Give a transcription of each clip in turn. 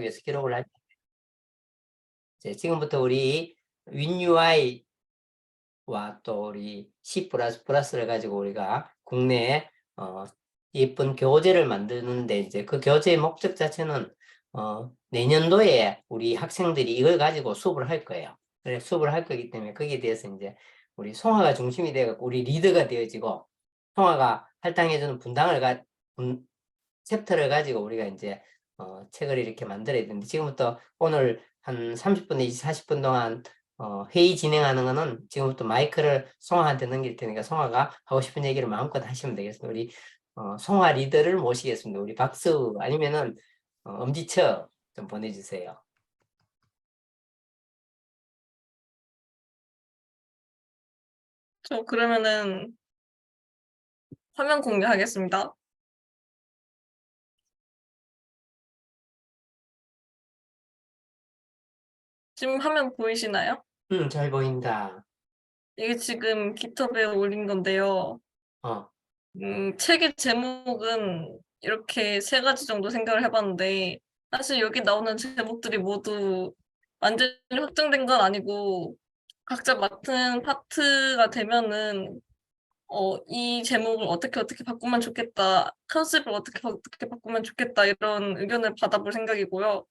위해서 기록을 할 때 지금부터 우리 윈UI와 또 우리 C++를 가지고 우리가 국내에 예쁜 교재를 만드는데 이제 그 교재의 목적 자체는 내년도에 우리 학생들이 이걸 가지고 수업을 할 거예요. 그래 수업을 할 거기 때문에 거기에 대해서 이제 우리 송아가 중심이 되어 우리 리더가 되어지고 송아가 할당해주는 챕터를 가지고 우리가 이제 책을 이렇게 만들어야 되는데 지금부터 오늘 한 30분 내지 40분 동안 회의 진행하는 거는 지금부터 마이크를 송아한테 넘길 테니까 송아가 하고 싶은 얘기를 마음껏 하시면 되겠습니다. 우리 송아 리더를 모시겠습니다. 우리 박수 아니면은 엄지척 좀 보내주세요. 저 그러면은 화면 공개하겠습니다. 지금 화면 보이시나요? 잘 보인다. 이게 지금 깃허브에 올린 건데요. 어, 책의 제목은 이렇게 세 가지 정도 생각을 해봤는데 사실 여기 나오는 제목들이 모두 완전히 확정된 건 아니고 각자 맡은 파트가 되면은 이 제목을 어떻게 바꾸면 좋겠다, 컨셉을 어떻게 바꾸면 좋겠다 이런 의견을 받아볼 생각이고요.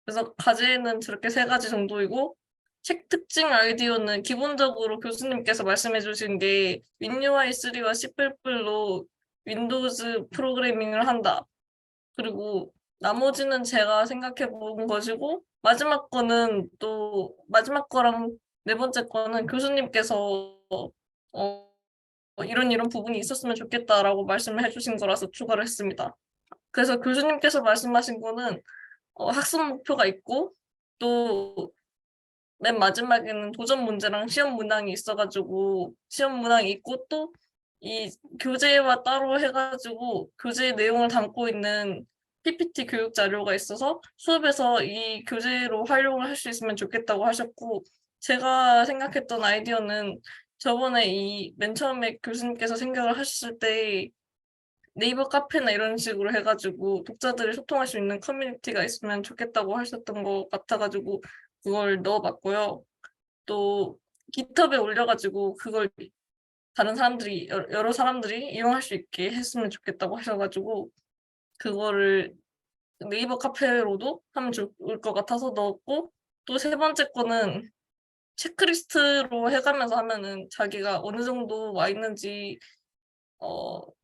그래서 과제는 저렇게 세 가지 정도이고 책 특징 아이디어는 기본적으로 교수님께서 말씀해 주신 게 윈UI 3와 C++로 윈도우즈 프로그래밍을 한다. 그리고 나머지는 제가 생각해 본 것이고 마지막 거랑 네 번째 거는 교수님께서 어, 이런 부분이 있었으면 좋겠다라고 말씀을 해주신 거라서 추가를 했습니다. 그래서 교수님께서 말씀하신 거는 학습 목표가 있고 또 맨 마지막에는 도전 문제랑 시험 문항이 있어가지고 시험 문항이 있고 또 이 교재와 따로 해가지고 교재 내용을 담고 있는 PPT 교육 자료가 있어서 수업에서 이 교재로 활용을 할 수 있으면 좋겠다고 하셨고 제가 생각했던 아이디어는 저번에 이 맨 처음에 교수님께서 생각을 하셨을 때 네이버 카페나 이런 식으로 해가지고 독자들이 소통할 수 있는 커뮤니티가 있으면 좋겠다고 하셨던 것 같아가지고 그걸 넣어봤고요. 또 깃허브에 올려가지고 그걸 다른 사람들이 여러 사람들이 이용할 수 있게 했으면 좋겠다고 하셔가지고 그거를 네이버 카페로도 하면 좋을 것 같아서 넣었고 또 세 번째 거는 체크리스트로 해가면서 하면은 자기가 어느 정도 와 있는지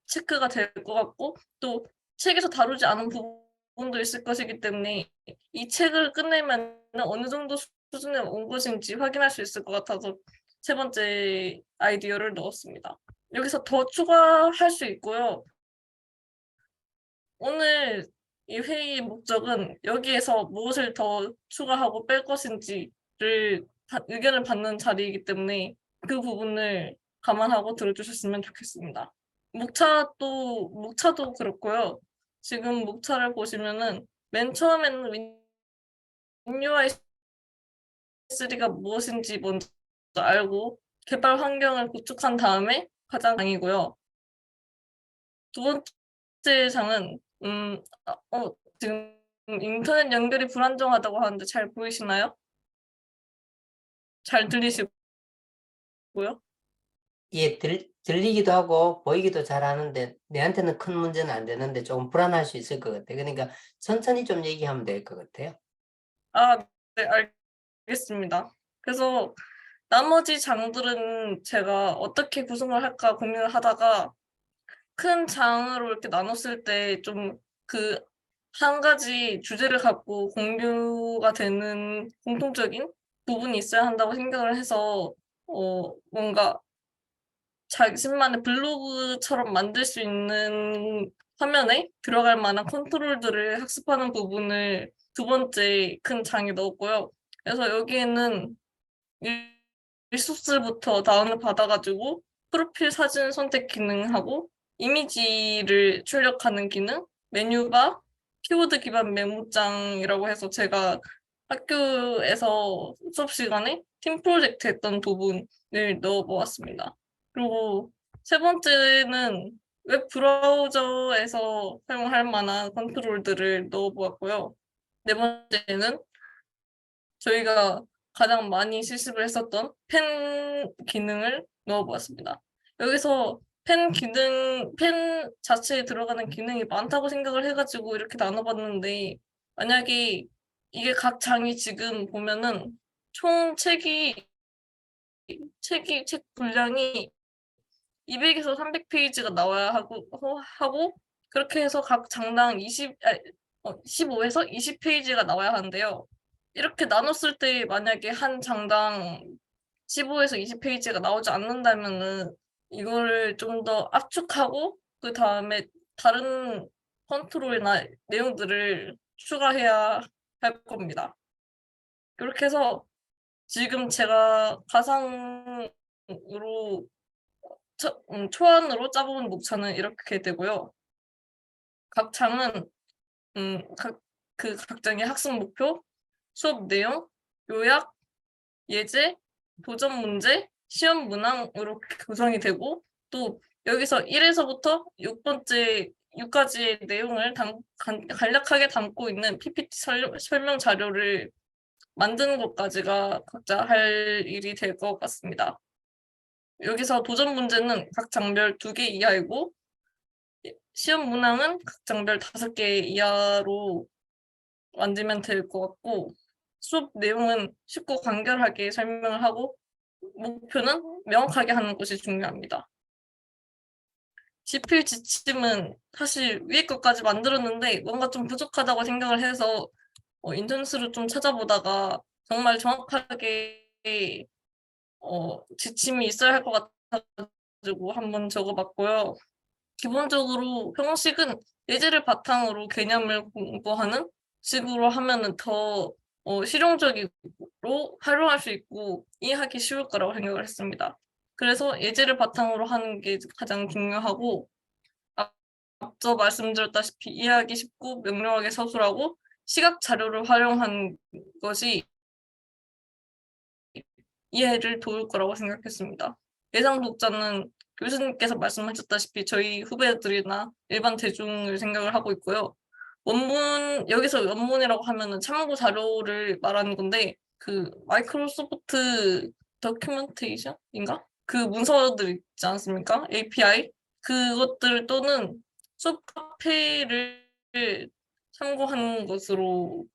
체크가 될 것 같고 또 책에서 다루지 않은 부분도 있을 것이기 때문에 이 책을 끝내면 어느 정도 수준에 온 것인지 확인할 수 있을 것 같아서 세 번째 아이디어를 넣었습니다. 여기서 더 추가할 수 있고요. 오늘 이 회의의 목적은 여기에서 무엇을 더 추가하고 뺄 것인지를 의견을 받는 자리이기 때문에 그 부분을 감안하고 들어주셨으면 좋겠습니다. 목차도 그렇고요. 지금 목차를 보시면은 맨 처음에는 윈UI 3가 무엇인지 먼저 알고 개발 환경을 구축한 다음에 가장 장이고요. 두 번째 장은 지금 인터넷 연결이 불안정하다고 하는데 잘 보이시나요? 잘 들리시고요? 예, 들리기도 하고 보이기도 잘 하는데 내한테는 큰 문제는 안 되는데 조금 불안할 수 있을 것 같아요. 그러니까 천천히 좀 얘기하면 될 것 같아요. 아, 네, 알겠습니다. 그래서 나머지 장들은 제가 어떻게 구성을 할까 고민을 하다가 큰 장으로 이렇게 나눴을 때 좀 그 한 가지 주제를 갖고 공유가 되는 공통적인 부분이 있어야 한다고 생각을 해서 뭔가 자신만의 블로그처럼 만들 수 있는 화면에 들어갈 만한 컨트롤들을 학습하는 부분을 두 번째 큰 장에 넣었고요. 그래서 여기에는 리소스부터 다운을 받아가지고 프로필 사진 선택 기능하고 이미지를 출력하는 기능, 메뉴바, 키워드 기반 메모장이라고 해서 제가 학교에서 수업 시간에 팀 프로젝트 했던 부분을 넣어보았습니다. 그리고 세 번째는 웹 브라우저에서 사용할 만한 컨트롤들을 넣어보았고요. 네 번째는 저희가 가장 많이 실습을 했었던 펜 기능을 넣어보았습니다. 여기서 펜 자체에 들어가는 기능이 많다고 생각을 해가지고 이렇게 나눠봤는데, 만약에 이게 각 장이 지금 보면은 총 책 분량이 200에서 300페이지가 나와야 하고, 그렇게 해서 각 장당 15에서 20페이지가 나와야 하는데요. 이렇게 나눴을 때 만약에 한 장당 15에서 20페이지가 나오지 않는다면은 이거를 좀 더 압축하고 그 다음에 다른 컨트롤이나 내용들을 추가해야 할 겁니다. 이렇게 해서 지금 제가 가상으로 초안으로 짜본 목차는 이렇게 되고요. 각 장은 각 장의 학습 목표, 수업 내용, 요약, 예제, 도전 문제, 시험 문항으로 구성이 되고, 또 여기서 1에서부터 6가지의 내용을 간략하게 담고 있는 PPT 설명 자료를 만드는 것까지가 각자 할 일이 될 것 같습니다. 여기서 도전 문제는 각 장별 2개 이하이고, 시험 문항은 각 장별 5개 이하로 만들면 될 것 같고, 수업 내용은 쉽고 간결하게 설명을 하고, 목표는 명확하게 하는 것이 중요합니다. 지필 지침은 사실 위에 것까지 만들었는데 뭔가 좀 부족하다고 생각을 해서 인턴스를 좀 찾아보다가 정말 정확하게 지침이 있어야 할 것 같아가지고 한번 적어봤고요. 기본적으로 형식은 예제를 바탕으로 개념을 공부하는 식으로 하면은 더 실용적으로 활용할 수 있고 이해하기 쉬울 거라고 생각을 했습니다. 그래서 예제를 바탕으로 하는 게 가장 중요하고, 앞서 말씀드렸다시피 이해하기 쉽고 명료하게 서술하고 시각 자료를 활용한 것이 이해를 도울 거라고 생각했습니다. 예상 독자는 교수님께서 말씀하셨다시피 저희 후배들이나 일반 대중을 생각을 하고 있고요. 여기서 원문이라고 하면은 참고 자료를 말하는 건데, 그 마이크로소프트 더큐멘테이션인가? 그 문서들 있지 않습니까? API 그것들 또는 수업 카페를 참고하는 것으로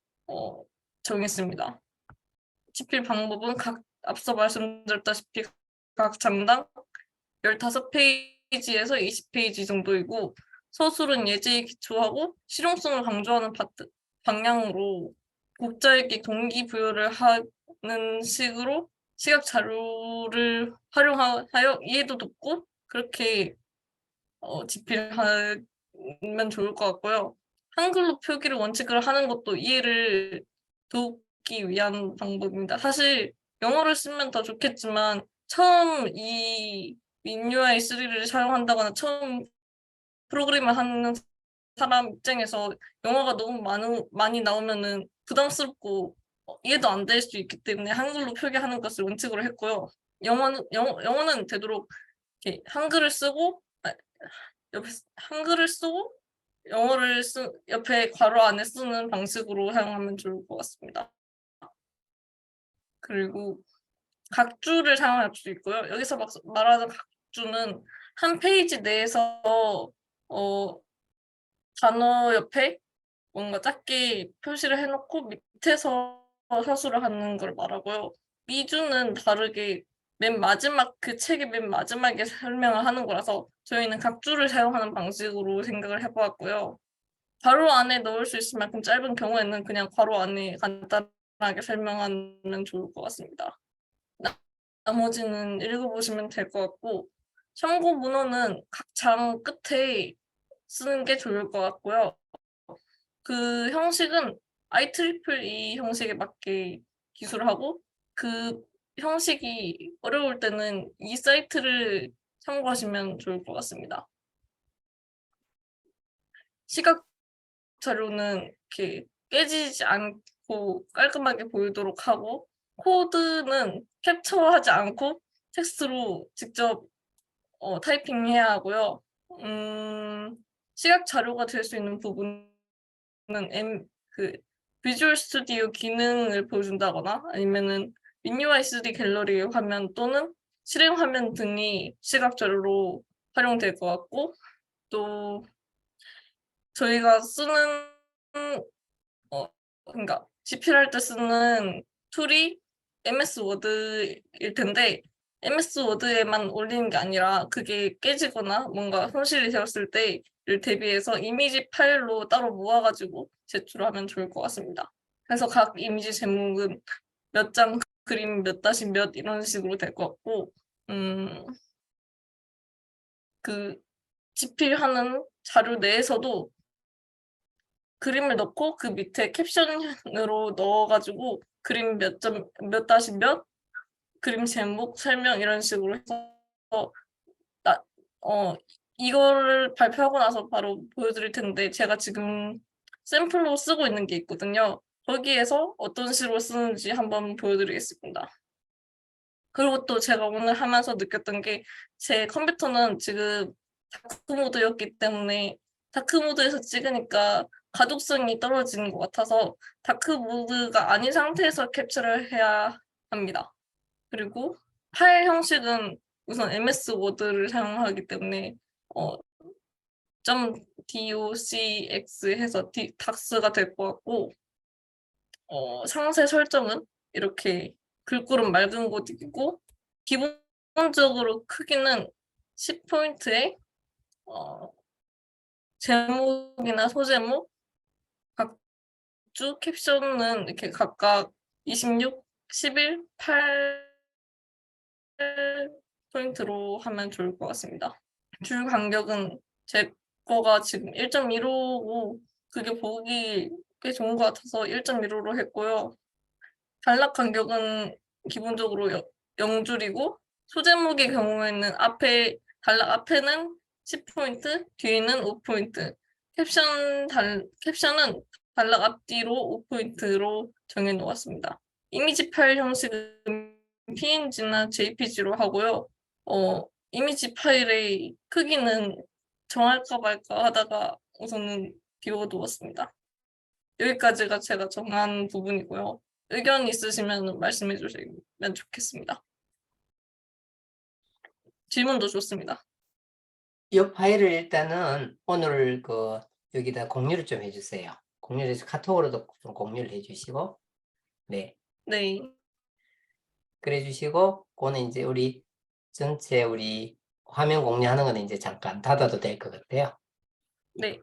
정했습니다. 집필 방법은 앞서 말씀드렸다시피 각 장당 15페이지에서 20페이지 정도이고, 서술은 예제에 기초하고 실용성을 강조하는 방향으로 독자에게 동기부여를 하는 식으로 시각 자료를 활용하여 이해도 돕고, 그렇게 집필하면 좋을 것 같고요. 한글로 표기를 원칙으로 하는 것도 이해를 돕기 위한 방법입니다. 사실 영어를 쓰면 더 좋겠지만 처음 이 민UI 3를 사용한다거나 처음 프로그램을 하는 사람 입장에서 영어가 너무 많이 나오면은 부담스럽고 이해도 안 될 수 있기 때문에 한글로 표기하는 것을 원칙으로 했고요. 영어는 되도록 이렇게 한글을 쓰고 영어를 옆에 괄호 안에 쓰는 방식으로 사용하면 좋을 것 같습니다. 그리고 각주를 사용할 수 있고요. 여기서 말하는 각주는 한 페이지 내에서 단어 옆에 뭔가 작게 표시를 해놓고 밑에서 서술을 하는 걸 말하고요. 미주는 다르게 그 책의 맨 마지막에 설명을 하는 거라서 저희는 각주를 사용하는 방식으로 생각을 해보았고요. 괄호 안에 넣을 수 있을 만큼 짧은 경우에는 그냥 괄호 안에 간단하게 설명하면 좋을 것 같습니다. 나머지는 읽어보시면 될 것 같고, 참고 문헌은 각 장 끝에 쓰는 게 좋을 것 같고요. 그 형식은 IEEE 형식에 맞게 기술을 하고, 그 형식이 어려울 때는 이 사이트를 참고하시면 좋을 것 같습니다. 시각 자료는 이렇게 깨지지 않고 깔끔하게 보이도록 하고, 코드는 캡처하지 않고 텍스트로 직접 타이핑해야 하고요. 시각 자료가 될 수 있는 부분은 비주얼 스튜디오 기능을 보여준다거나 아니면은 윈UI 3D 갤러리 화면 또는 실행 화면 등이 시각 자료로 활용될 것 같고, 또 저희가 쓰는 그러니까 집필할 때 쓰는 툴이 MS 워드일 텐데 MS 워드에만 올리는 게 아니라 그게 깨지거나 뭔가 손실이 되었을 때를 대비해서 이미지 파일로 따로 모아가지고 제출하면 좋을 것 같습니다. 그래서 각 이미지 제목은 몇 장 그림 몇 다시 몇 이런 식으로 될 것 같고, 그 집필하는 자료 내에서도 그림을 넣고 그 밑에 캡션으로 넣어가지고 그림 몇 다시 몇, 그림 제목, 설명 이런 식으로 해서 나, 이거를 발표하고 나서 바로 보여드릴 텐데 제가 지금 샘플로 쓰고 있는 게 있거든요. 거기에서 어떤 식으로 쓰는지 한번 보여드리겠습니다. 그리고 또 제가 오늘 하면서 느꼈던 게 제 컴퓨터는 지금 다크 모드였기 때문에 다크 모드에서 찍으니까 가독성이 떨어지는 것 같아서 다크 모드가 아닌 상태에서 캡처를 해야 합니다. 그리고 파일 형식은 우선 MS 워드를 사용하기 때문에 .docx 해서 닥스가 될 것 같고, 상세 설정은 이렇게 글꼴은 맑은 곳이고 기본적으로 크기는 10포인트에 제목이나 소제목, 각주 캡션은 이렇게 각각 26, 11, 8포인트로 하면 좋을 것 같습니다. 줄 간격은 제 거가 지금 1.15고 그게 보기 꽤 좋은 것 같아서 1.15로 했고요. 단락 간격은 기본적으로 0줄이고 소제목의 경우에는 단락 앞에는 10포인트, 뒤에는 5포인트, 캡션은 단락 앞뒤로 5포인트로 정해 놓았습니다. 이미지 파일 형식은 PNG나 JPG로 하고요. 이미지 파일의 크기는 정할까 말까 하다가 우선은 비워두었습니다. 여기까지가 제가 정한 부분이고요. 의견 있으시면 말씀해 주시면 좋겠습니다. 질문도 좋습니다. 이 파일을 일단은 오늘 여기다 공유를 좀 해주세요. 공유해서 카톡으로도 좀 공유를 해주시고, 네. 네. 그래 주시고, 그거는 이제 우리 전체 화면 공유하는 거는 이제 잠깐 닫아도 될 것 같아요. 네.